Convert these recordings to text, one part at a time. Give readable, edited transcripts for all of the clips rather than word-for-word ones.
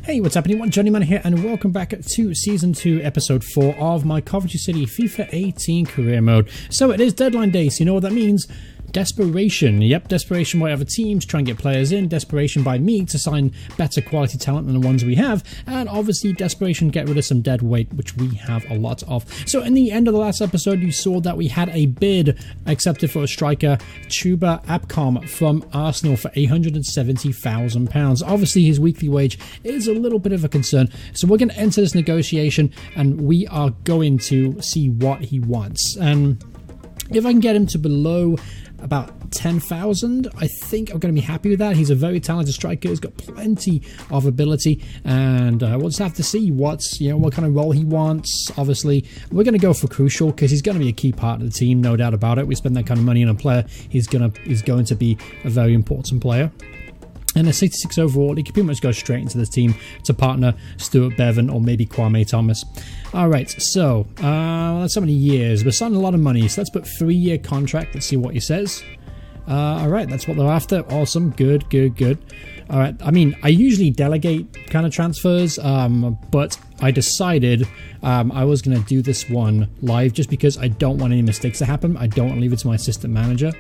Hey, what's happening? Johnny Man here, and welcome back to Season 2, Episode 4 of my Coventry City FIFA 18 career mode. So it is deadline day, so you know what that means? Desperation. Yep, desperation by other teams, try and get players in. Desperation by me to sign better quality talent than the ones we have. And obviously desperation get rid of some dead weight, which we have a lot of. So in the end of the last episode, you saw that we had a bid accepted for a striker, Chuba Abcom from Arsenal for £870,000. Obviously his weekly wage is a little bit of a concern. So we're going to enter this negotiation and we are going to see what he wants. And if I can get him to below about 10,000, I think I'm going to be happy with that. He's a very talented striker. He's got plenty of ability, and we'll just have to see what kind of role he wants. Obviously, we're going to go for crucial because he's going to be a key part of the team, no doubt about it. We spend that kind of money on a player, he's going to be a very important player. And a 66 overall, he could pretty much go straight into this team to partner Stuart Bevan or maybe Kwame Thomas. Alright, so, that's how many years. We're signing a lot of money, so let's put 3-year contract. Let's see what he says. Alright, that's what they're after. Awesome, good. Alright, I mean, I usually delegate kind of transfers, but I decided I was going to do this one live just because I don't want any mistakes to happen. I don't want to leave it to my assistant manager.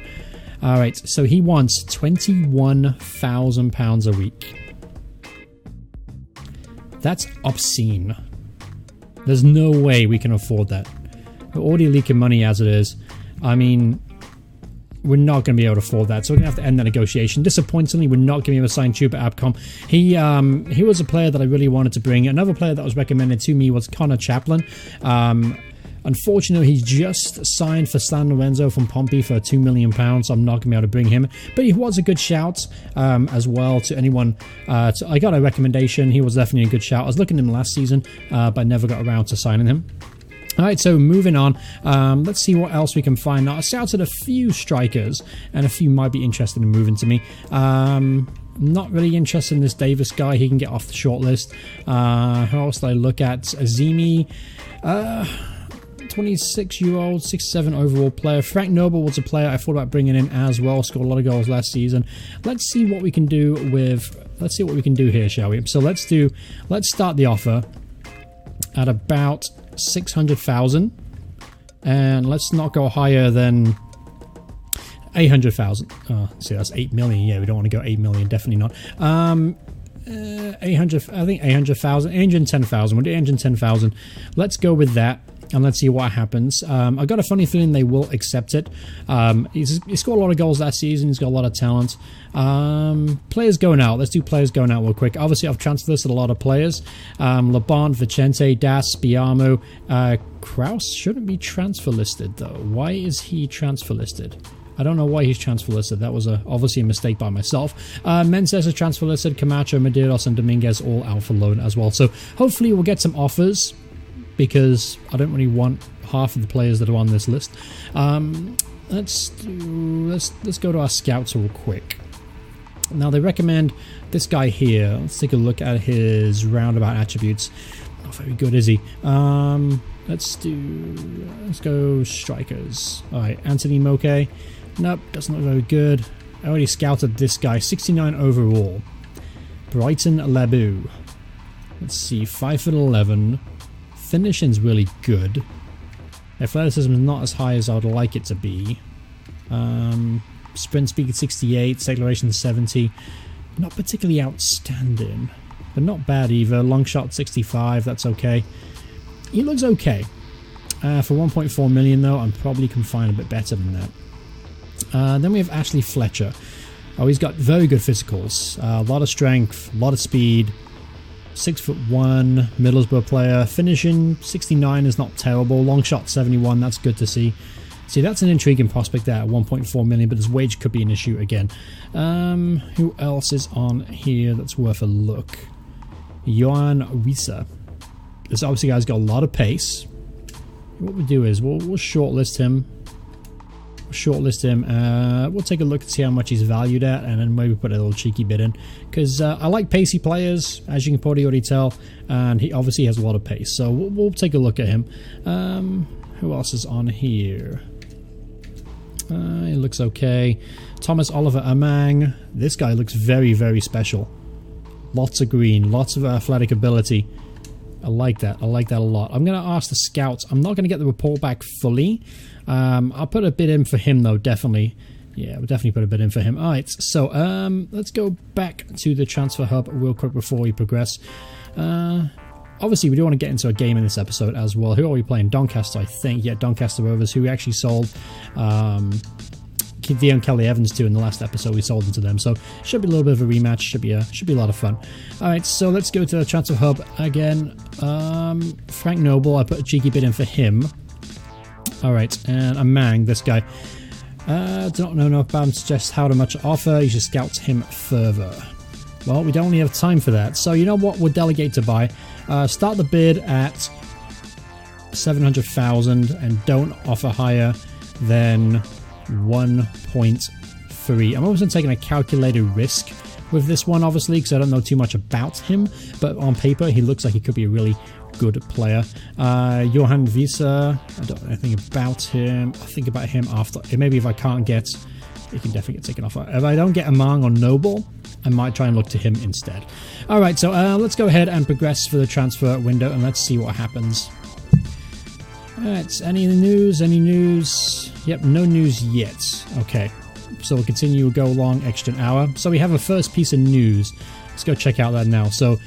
Alright, so he wants £21,000 a week. That's obscene. There's no way we can afford that. We're already leaking money as it is. I mean, we're not going to be able to afford that, so we're going to have to end the negotiation. Disappointingly, we're not going to be able to sign Chuba Abcom. He was a player that I really wanted to bring. Another player that was recommended to me was Connor Chaplin. Unfortunately, he's just signed for San Lorenzo from Pompey for £2 million, so I'm not going to be able to bring him. But he was a good shout as well to anyone. I got a recommendation. He was definitely a good shout. I was looking at him last season, but I never got around to signing him. Alright, so moving on. Let's see what else we can find. Now, I scouted a few strikers, and a few might be interested in moving to me. Not really interested in this Davis guy. He can get off the short list. Who else did I look at? Azimi. 26-year-old, 6'7" overall player. Frank Noble was a player I thought about bringing in as well. Scored a lot of goals last season. Let's see what we can do here, shall we? So let's start the offer at about 600,000, and let's not go higher than 800,000. Oh, see, that's 8 million. Yeah, we don't want to go 8 million. Definitely not. 800. I think 800,000, 810,000. We'll do 810,000. Let's go with that. And let's see what happens. I got a funny feeling they will accept it. He scored a lot of goals last season. He's got a lot of talent. Players going out. Let's do players going out real quick. Obviously, I've transfer listed a lot of players. Laban, Vicente, Das, Biamo. Kraus shouldn't be transfer listed, though. Why is he transfer listed? I don't know why he's transfer listed. That was obviously a mistake by myself. Menses is transfer listed. Camacho, Medeiros, and Dominguez all out for loan as well. So hopefully we'll get some offers, because I don't really want half of the players that are on this list. Let's go to our scouts real quick. Now they recommend this guy here. Let's take a look at his roundabout attributes. Not very good, is he? Let's go strikers. All right, Anthony Moke. Nope, doesn't look very good. I already scouted this guy. 69 overall. Brighton Lebu. Let's see, 5'11". Finishing's really good. Athleticism is not as high as I would like it to be. Sprint speed 68, acceleration 70. Not particularly outstanding, but not bad either. Long shot 65, that's okay. He looks okay. For 1.4 million though, I'm probably can find a bit better than that. Then we have Ashley Fletcher. Oh, he's got very good physicals. A lot of strength, a lot of speed. 6'1", Middlesbrough player. Finishing 69 is not terrible. Long shot 71, that's good to see. See, that's an intriguing prospect there at 1.4 million, but his wage could be an issue again. Who else is on here that's worth a look? Johan Wieser. This obviously guy's got a lot of pace. What we do is we'll shortlist him. We'll take a look and see how much he's valued at, and then maybe put a little cheeky bid in, because I like pacey players, as you can probably already tell, and he obviously has a lot of pace, so we'll take a look at him. Who else is on here? He looks okay. Thomas Oliver Amang. This guy looks very, very special. Lots of green, lots of athletic ability. I like that. I like that a lot. I'm going to ask the scouts. I'm not going to get the report back fully. I'll put a bit in for him, though, definitely. Yeah, we'll definitely put a bit in for him. All right, so let's go back to the transfer hub real quick before we progress. Obviously, we do want to get into a game in this episode as well. Who are we playing? Doncaster, I think. Yeah, Doncaster Rovers, who we actually sold Dion Kelly-Evans to in the last episode. We sold them to them, so should be a little bit of a rematch. Should be a lot of fun. All right, so let's go to the transfer hub again. Frank Noble, I put a cheeky bid in for him. All right, and Amang, this guy. Don't know enough about him to suggest how much to offer. You should scout him further. Well, we don't really have time for that. So you know what? We'll delegate to buy. Start the bid at 700,000 and don't offer higher than 1.3. I'm always taking a calculated risk with this one, obviously, because I don't know too much about him. But on paper, he looks like he could be a really good player. Johan Visa, I don't know anything about him. I'll think about him after. Maybe if I can't get, he can definitely get taken off. If I don't get Amang or Noble, I might try and look to him instead. All right, so let's go ahead and progress for the transfer window, and let's see what happens. All right, any news? Any news? Yep, no news yet. Okay, so we'll continue. We'll go along extra an hour. So we have a first piece of news. Let's go check out that now. So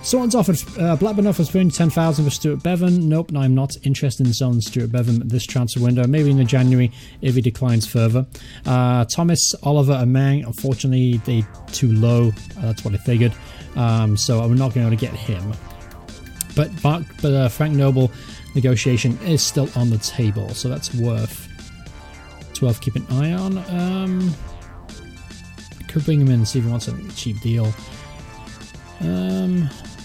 someone's offered, Blackburn offers 310,000 for Stuart Bevan. Nope, no, I'm not interested in selling Stuart Bevan this transfer window. Maybe in the January if he declines further. Thomas, Oliver, and Mang, unfortunately, they too low. That's what I figured. So I'm not going to get him. But Frank Noble negotiation is still on the table, so that's worth keeping an eye on. I could bring him in and see if he wants a cheap deal.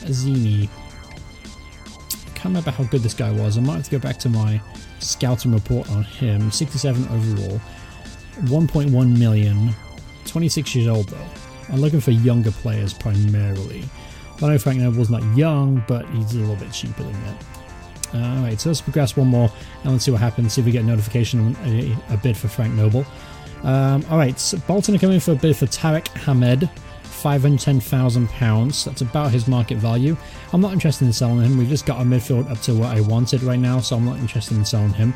Azini. I can't remember how good this guy was. I might have to go back to my scouting report on him. 67 overall, 1.1 million, 26 years old though. I'm looking for younger players primarily. I know Frank Noble's not young, but he's a little bit cheaper than that. Alright, so let's progress one more and let's see what happens. See if we get a notification on a bid for Frank Noble. Alright, so Bolton are coming for a bid for Tarek Hamed. £510,000. That's about his market value. I'm not interested in selling him. We've just got a midfield up to what I wanted right now, so I'm not interested in selling him.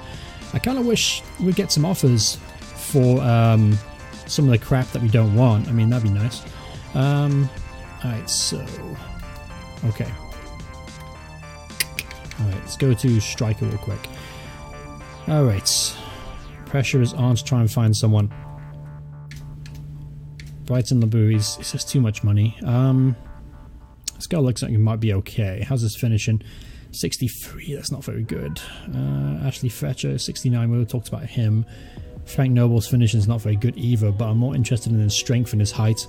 I kind of wish we'd get some offers for some of the crap that we don't want. I mean, that'd be nice. Alright, so... Okay. Alright, let's go to striker real quick. Alright. Pressure is on to try and find someone. Brighton Labu, it's just too much money. This guy looks like he might be okay. How's this finishing? 63, that's not very good. Ashley Fletcher, 69, we talked about him. Frank Noble's finishing is not very good either, but I'm more interested in his strength and his height,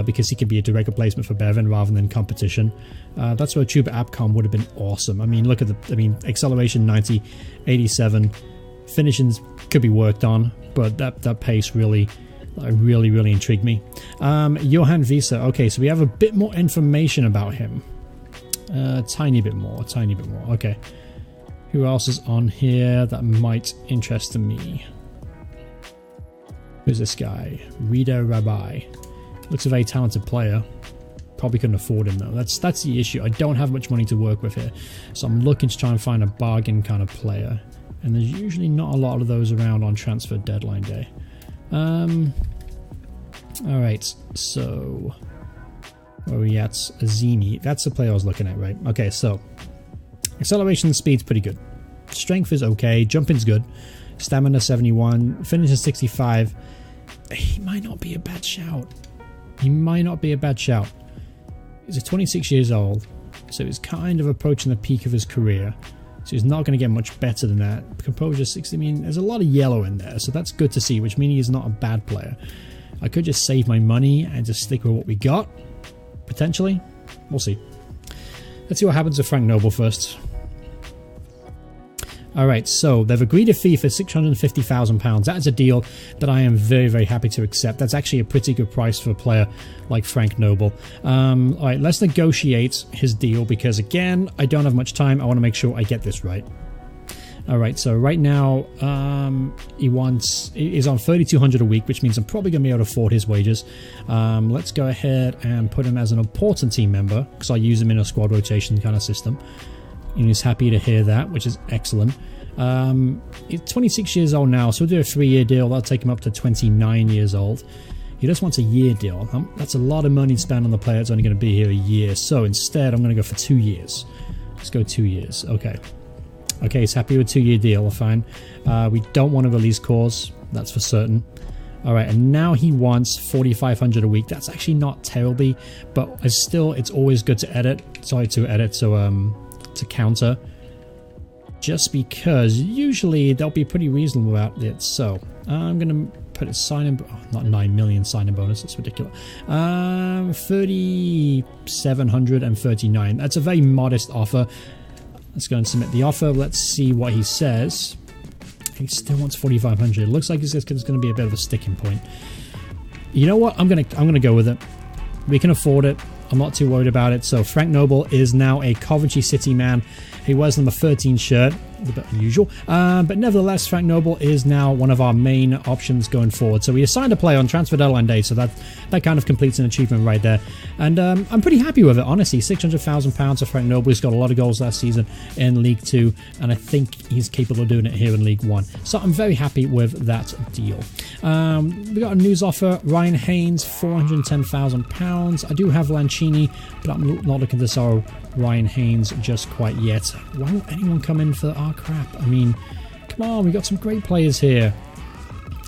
because he could be a direct replacement for Bevan rather than competition. That's where Chuba Abcom would have been awesome. I mean, look at acceleration 90, 87. Finishings could be worked on, but that pace really intrigued me. Johan Visa. Okay, so we have a bit more information about him. Tiny bit more. Okay. Who else is on here that might interest me? Who's this guy? Rida Rabbi. Looks a very talented player. Probably couldn't afford him though. That's the issue. I don't have much money to work with here. So I'm looking to try and find a bargain kind of player. And there's usually not a lot of those around on transfer deadline day. Alright, so where are we at? Azini. That's the player I was looking at, right? Okay, so acceleration and speed's pretty good. Strength is okay. Jumping's good. Stamina 71. Finish is 65. He might not be a bad shout. He's 26 years old, so he's kind of approaching the peak of his career. So he's not going to get much better than that. Composure 60, I mean, there's a lot of yellow in there, so that's good to see, which means he's not a bad player. I could just save my money and just stick with what we got, potentially. We'll see. Let's see what happens with Frank Noble first. Alright, so they've agreed a fee for £650,000. That is a deal that I am very, very happy to accept. That's actually a pretty good price for a player like Frank Noble. Alright, let's negotiate his deal because, again, I don't have much time. I want to make sure I get this right. Alright, so right now he's on 3,200 a week, which means I'm probably going to be able to afford his wages. Let's go ahead and put him as an important team member, because I use him in a squad rotation kind of system. And he's happy to hear that, which is excellent. He's 26 years old now, so we'll do a 3-year deal. That'll take him up to 29 years old. He just wants a year deal. That's a lot of money to spend on the player that's only going to be here a year. So instead, I'm going to go for 2 years. Let's go 2 years. Okay. Okay, he's happy with 2-year deal. Fine. We don't want to release cause. That's for certain. Alright, and now he wants 4,500 a week. That's actually not terribly, but it's always good to edit. Sorry, to counter. Just because usually they'll be pretty reasonable about it. So I'm going to put a sign-in, not 9 million sign-in bonus, that's ridiculous. 3,739. That's a very modest offer. Let's go and submit the offer. Let's see what he says. He still wants 4,500. It looks like it's going to be a bit of a sticking point. You know what? I'm gonna go with it. We can afford it. I'm not too worried about it. So Frank Noble is now a Coventry City man. He wears number 13 shirt, a bit unusual. But nevertheless, Frank Noble is now one of our main options going forward. So we assigned a player on transfer deadline day, so that kind of completes an achievement right there. And I'm pretty happy with it, honestly. £600,000 for Frank Noble. He's got a lot of goals last season in League 2, and I think he's capable of doing it here in League 1. So I'm very happy with that deal. We got a news offer. Ryan Haynes, £410,000. I do have Lanchini, but I'm not looking to sell Ryan Haynes just quite yet. Why won't anyone come in for our crap? I mean, come on, we got some great players here.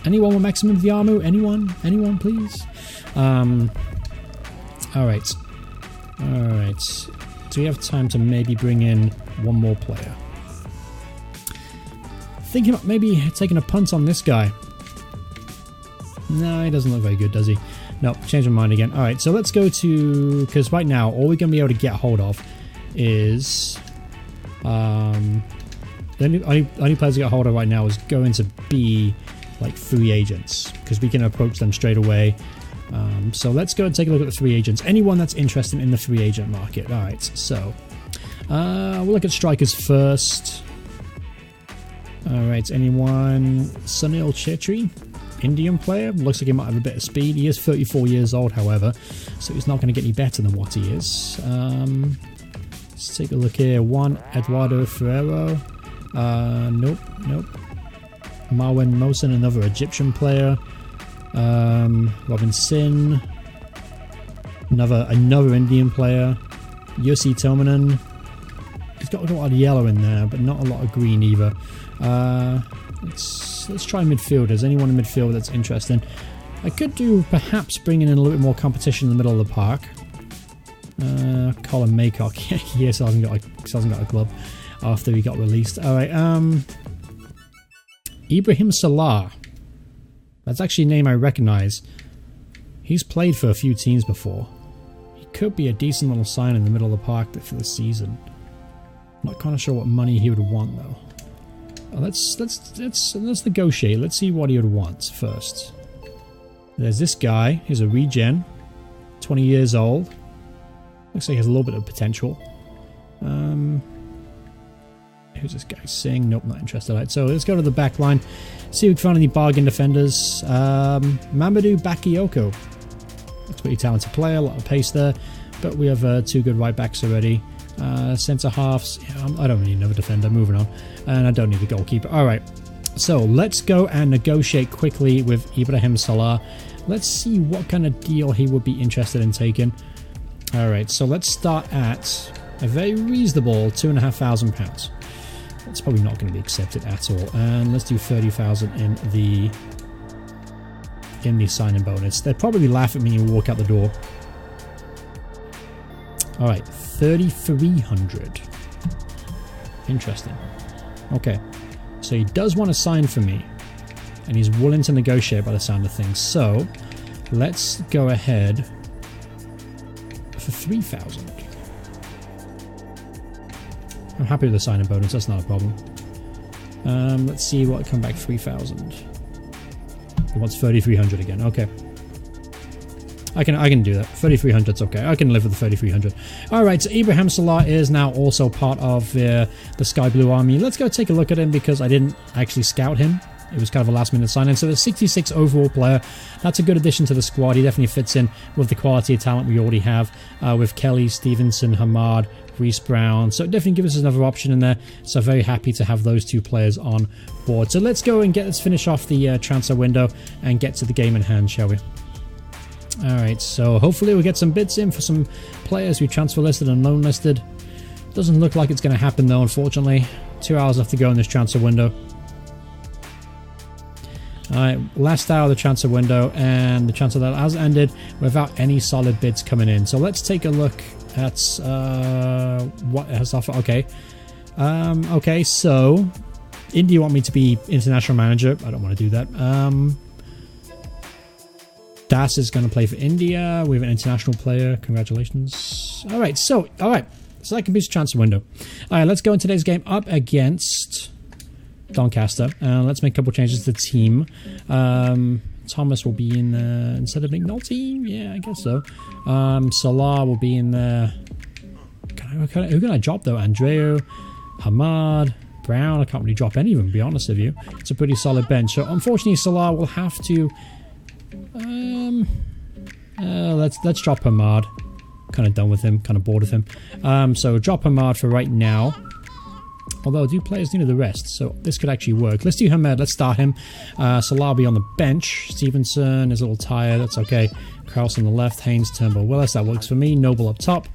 Anyone with maximum Viamu? Anyone? Anyone, please? Alright. Alright. Do we have time to maybe bring in one more player? Thinking about maybe taking a punt on this guy. No, he doesn't look very good, does he? No, change my mind again. Alright, so let's go to... Because right now, all we're going to be able to get hold of is... the only players to get hold of right now is going to be like free agents, because we can approach them straight away. So let's go and take a look at the free agents. Anyone that's interested in the free agent market. Alright, so... we'll look at strikers first. Alright, anyone... Sunil Chetri? Indian player. Looks like he might have a bit of speed. He is 34 years old, however, so he's not going to get any better than what he is. Let's take a look here. Juan Eduardo Ferrero. Nope. Marwan Mohsen, another Egyptian player. Robin Sin. Another Indian player. Yossi Tomanen. He's got a lot of yellow in there, but not a lot of green either. Let's try midfielders. Anyone in midfield that's interesting. I could do perhaps bringing in a little bit more competition in the middle of the park. Colin Maycock. He hasn't got a club after he got released. Alright, Ibrahim Salah. That's actually a name I recognise. He's played for a few teams before. He could be a decent little sign in the middle of the park for the season. Not kind of sure what money he would want though. Let's negotiate. Let's see what he would want first. There's this guy. He's a regen. 20 years old. Looks like he has a little bit of potential. Who's this guy? Singh? Nope, not interested. Right, so let's go to the back line. See if we can find any bargain defenders. Mamadou Bakayoko. Looks pretty talented player. A lot of pace there. But we have 2 good right backs already. Centre halves. Yeah, I don't need another defender. Moving on. And I don't need a goalkeeper. Alright. So let's go and negotiate quickly with Ibrahim Salah. Let's see what kind of deal he would be interested in taking. Alright, so let's start at a very reasonable £2,500. That's probably not going to be accepted at all. And let's do 30,000 in the sign-in bonus. They'd probably laugh at me and walk out the door. Alright, 3,300. Interesting. Okay, so he does want to sign for me, and he's willing to negotiate by the sound of things. So let's go ahead for 3,000. I'm happy with the sign-in bonus. That's not a problem. Let's see what come back. 3,000. He wants 3,300 again. Okay. I can do that. 3,300's okay. I can live with the 3,300. Alright, so Ibrahim Salah is now also part of the Sky Blue Army. Let's go take a look at him because I didn't actually scout him. It was kind of a last-minute sign-in. So the 66 overall player, that's a good addition to the squad. He definitely fits in with the quality of talent we already have with Kelly, Stevenson, Hamad, Reece Brown. So it definitely gives us another option in there. So very happy to have those two players on board. So let's go and let's finish off the transfer window and get to the game in hand, shall we? Alright, so hopefully we'll get some bids in for some players we transfer listed and loan listed. Doesn't look like it's going to happen though, unfortunately. 2 hours left to go in this transfer window. Alright, last hour of the transfer window, and the transfer that has ended without any solid bids coming in. So let's take a look at what has offered. Okay. Okay, so India want me to be international manager. I don't want to do that. Das is going to play for India. We have an international player. Congratulations. Alright, so that can be the transfer window. Alright, let's go in today's game up against Doncaster. Let's make a couple changes to the team. Thomas will be in there instead of McNulty. Yeah, I guess so. Salah will be in there. Who can I drop though? Andreu, Hamad, Brown. I can't really drop any of them, to be honest with you. It's a pretty solid bench. So unfortunately, Salah will have to. Let's drop Hamad. Kind of done with him. Kind of bored of him. So drop Hamad for right now. Although players do know the rest, so this could actually work. Let's do Hamed. Let's start him. Salah will be on the bench. Stevenson is a little tired. That's okay. Kraus on the left. Haynes, Turnbull, Willis. That works for me. Noble up top.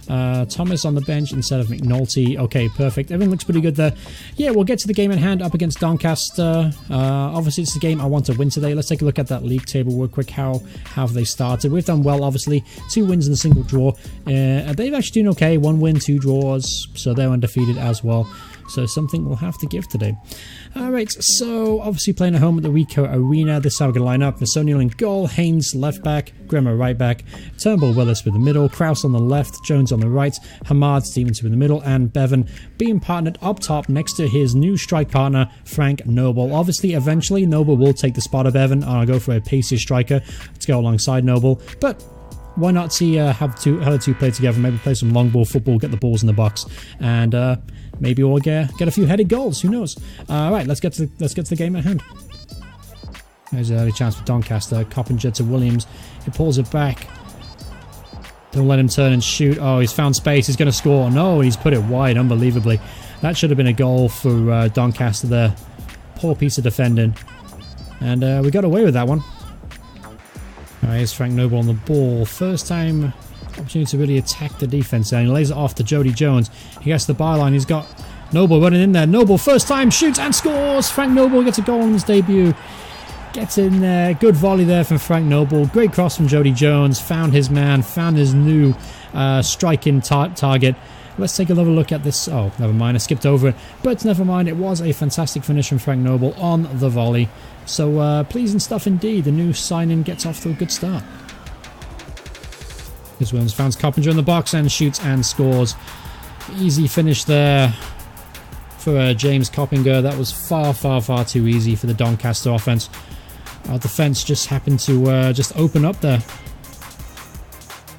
Thomas on the bench instead of McNulty. Okay, perfect. Everything looks pretty good there. Yeah, we'll get to the game in hand up against Doncaster. Obviously, it's the game I want to win today. Let's take a look at that league table real quick. How have they started? We've done well, obviously. 2 wins and a single draw. They've actually doing okay. 1 win, 2 draws. So they're undefeated as well. So something we'll have to give today. Alright, so obviously playing at home at the Rico Arena. This is how we're going to line up. Nassonial in goal, Haynes left back, Grimmer right back, Turnbull Willis with the middle, Kraus on the left, Jones on the right, Hamad Stevenson with the middle, and Bevan being partnered up top next to his new strike partner, Frank Noble. Obviously, eventually, Noble will take the spot of Bevan, and I'll go for a pacier striker to go alongside Noble, but why not see how the two play together? Maybe play some long ball football, get the balls in the box, and maybe we'll get a few headed goals. Who knows? Right, let's get to the game at hand. There's an early chance for Doncaster. Coppinger to Williams. He pulls it back. Don't let him turn and shoot. Oh, he's found space. He's going to score. No, he's put it wide. Unbelievably, that should have been a goal for Doncaster there. Poor piece of defending, and we got away with that one. Alright, here's Frank Noble on the ball. First time opportunity to really attack the defense, and he lays it off to Jody Jones. He gets the byline. He's got Noble running in there. Noble first time shoots and scores. Frank Noble gets a goal in his debut. Gets in there. Good volley there from Frank Noble. Great cross from Jody Jones. Found his man. Found his new striking target. Let's take another look at this. Oh, never mind. I skipped over it. But never mind. It was a fantastic finish from Frank Noble on the volley. So pleasing stuff indeed. The new signing gets off to a good start. Here's Williams, finds Coppinger in the box and shoots and scores. Easy finish there for James Coppinger. That was far, far, far too easy for the Doncaster offense. Our defense just happened to just open up there.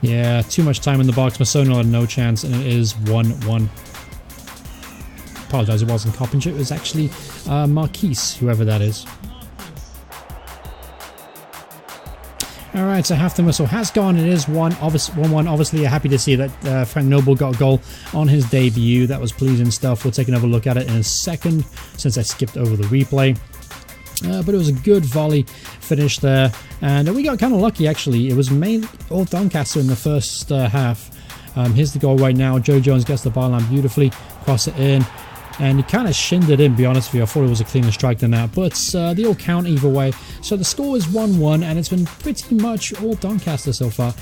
Yeah, too much time in the box. Masonal had no chance, and it is 1-1. Apologise, it wasn't Coppinger. It was actually Marquise, whoever that is. Alright, so half the whistle has gone. It is 1-1. Obviously, you're happy to see that Frank Noble got a goal on his debut. That was pleasing stuff. We'll take another look at it in a second, since I skipped over the replay. But it was a good volley finish there. And we got kind of lucky, actually. It was mainly all Doncaster in the first half. Here's the goal right now. Joe Jones gets the byline beautifully. Cross it in. And he kind of shinned it in, to be honest with you. I thought it was a cleaner strike than that. But they all count either way. So the score is 1-1, and it's been pretty much all Doncaster so far.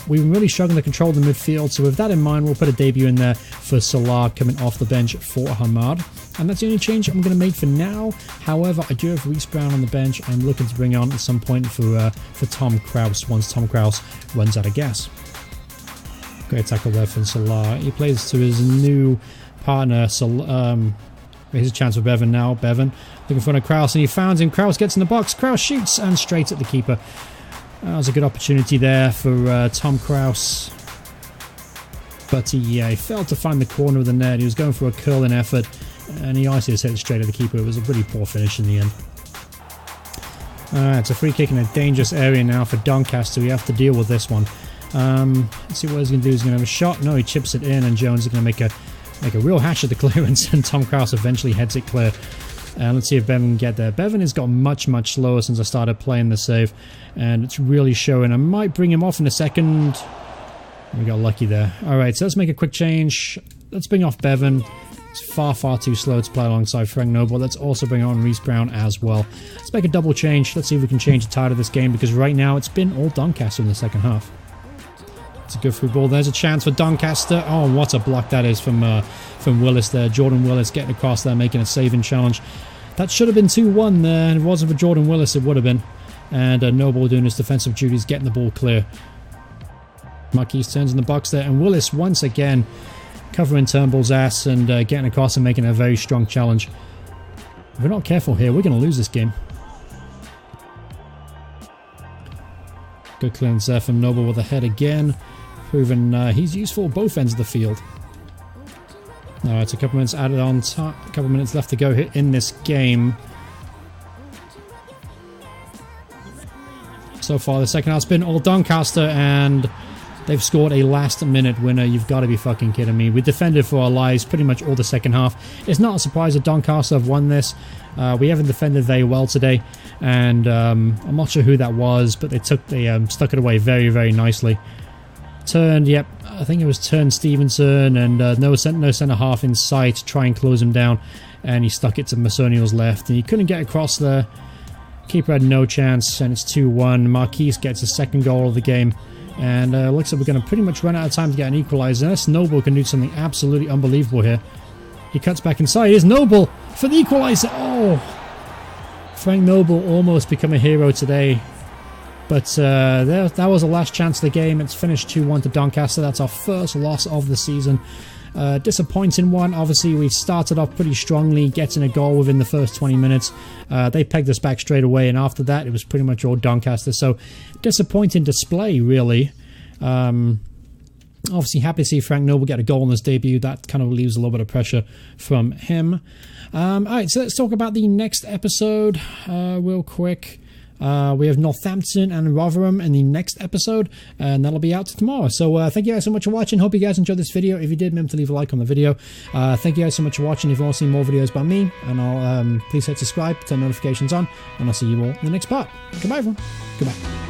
We've been really struggling to control the midfield. So with that in mind, we'll put a debut in there for Salah coming off the bench for Hamad. And that's the only change I'm going to make for now. However, I do have Reece Brown on the bench. I'm looking to bring on at some point for Tom Kraus once Tom Kraus runs out of gas. Great tackle there from Salah. He plays to his new partner. Here's a chance for Bevan now. Bevan looking in front of Kraus, and he found him. Kraus gets in the box. Kraus shoots and straight at the keeper. That was a good opportunity there for Tom Krause. But he failed to find the corner of the net. He was going for a curling effort, and he honestly just hit it straight at the keeper. It was a pretty poor finish in the end. It's a free kick in a dangerous area now for Doncaster. We have to deal with this one. Let's see what he's going to do. He's going to have a shot. No, he chips it in, and Jones is going to make a real hash of the clearance, and Tom Krause eventually heads it clear. Let's see if Bevan can get there. Bevan has got much slower since I started playing the save, and it's really showing. I might bring him off in a second. We got lucky there. Alright, so let's make a quick change. Let's bring off Bevan. It's far too slow to play alongside Frank Noble. Let's also bring on Reece Brown as well. Let's make a double change. Let's see if we can change the tide of this game, because right now it's been all Doncaster in the second half. It's a good free ball. There's a chance for Doncaster. Oh, what a block that is from Willis there. Jordan Willis getting across there, making a saving challenge. That should have been 2-1 there, and if it wasn't for Jordan Willis, it would have been. And Noble doing his defensive duties, getting the ball clear. Marquis turns in the box there, and Willis once again covering Turnbull's ass and getting across and making a very strong challenge. If we're not careful here, we're going to lose this game. Good clearance there from Noble with a head again, proving he's useful both ends of the field. Alright, it's a couple minutes added on, a couple minutes left to go here in this game. So far, the second half's been all Doncaster, and they've scored a last-minute winner. You've got to be fucking kidding me. We defended for our lives pretty much all the second half. It's not a surprise that Doncaster have won this. We haven't defended very well today, and I'm not sure who that was, but they stuck it away very nicely. Turned, yep, I think it was Turn Stevenson, and no centre half in sight to try and close him down, and he stuck it to Masoniel's left, and he couldn't get across there. Keeper had no chance, and it's 2-1. Marquis gets the second goal of the game. And looks like we're going to pretty much run out of time to get an equaliser. Unless Noble can do something absolutely unbelievable here. He cuts back inside. Here's Noble for the equaliser. Oh! Frank Noble almost become a hero today. But that was the last chance of the game. It's finished 2-1 to Doncaster. That's our first loss of the season. Disappointing one. Obviously, we started off pretty strongly, getting a goal within the first 20 minutes. They pegged us back straight away, and after that, it was pretty much all Doncaster. So, disappointing display, really. Obviously, happy to see Frank Noble get a goal in his debut. That kind of leaves a little bit of pressure from him. Alright, so let's talk about the next episode real quick. We have Northampton and Rotherham in the next episode, and that'll be out tomorrow. So thank you guys so much for watching. Hope you guys enjoyed this video. If you did, remember to leave a like on the video. Thank you guys so much for watching. If you want to see more videos by me, and I'll please hit subscribe, turn notifications on, and I'll see you all in the next part. Goodbye, everyone. Goodbye.